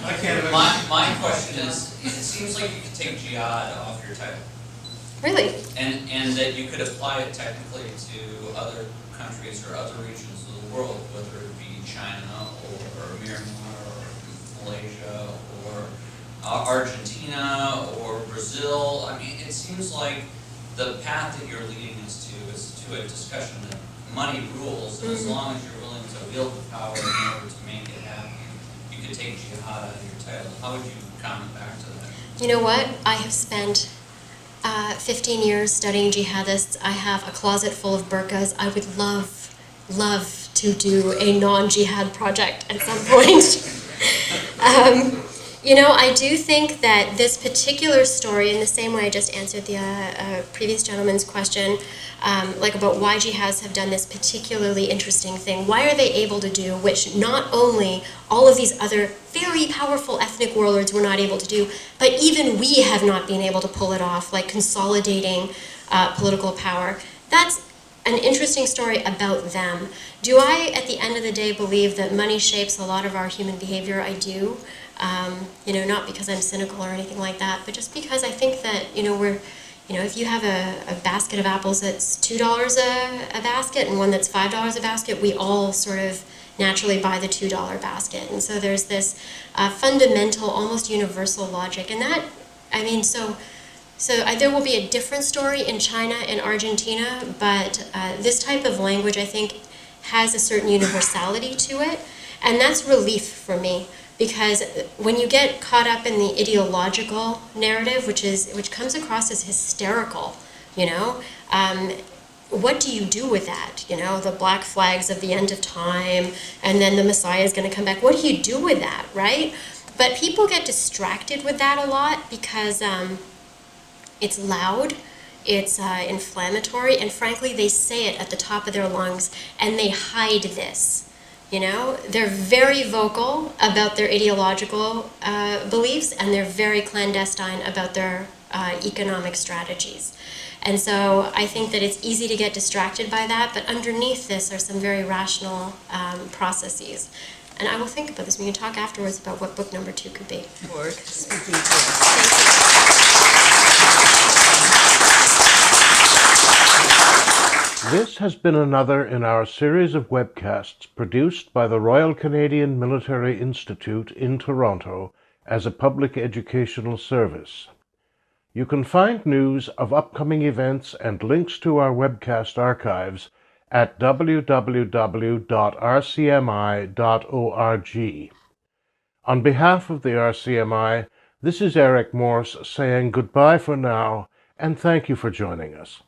I can't imagine. My question is, it seems like you could take jihad off your title. Really? And that you could apply it technically to other countries or other regions of the world, whether it be China or Myanmar or Malaysia or Argentina or Brazil. I mean, it seems like the path that you're leading us to is to a discussion that money rules, and as long as you're willing to wield the power in order to make it happen, you could take jihad out of your title. How would you comment back to that? You know what? I have spent 15 years studying jihadists. I have a closet full of burqas. I would love to do a non-jihad project at some point. I do think that this particular story, in the same way I just answered the previous gentleman's question, about why jihads have done this particularly interesting thing. Why are they able to do, which not only all of these other very powerful ethnic warlords were not able to do, but even we have not been able to pull it off, like consolidating political power. That's an interesting story about them. Do I, at the end of the day, believe that money shapes a lot of our human behavior? I do. Not because I'm cynical or anything like that, but just because I think that, if you have a basket of apples that's $2 a basket and one that's $5 a basket, we all sort of naturally buy the $2 basket. And so there's this fundamental, almost universal logic. And that, there will be a different story in China and Argentina, but this type of language, I think, has a certain universality to it. And that's relief for me. Because when you get caught up in the ideological narrative, which comes across as hysterical, what do you do with that? The black flags of the end of time, and then the Messiah is going to come back. What do you do with that, right? But people get distracted with that a lot because it's loud, it's inflammatory, and frankly, they say it at the top of their lungs, and they hide this. They're very vocal about their ideological beliefs, and they're very clandestine about their economic strategies. And so I think that it's easy to get distracted by that, but underneath this are some very rational processes. And I will think about this. We can talk afterwards about what book number 2 could be. Speaking to This has been another in our series of webcasts produced by the Royal Canadian Military Institute in Toronto as a public educational service. You can find news of upcoming events and links to our webcast archives at www.rcmi.org. On behalf of the RCMI, this is Eric Morse saying goodbye for now, and thank you for joining us.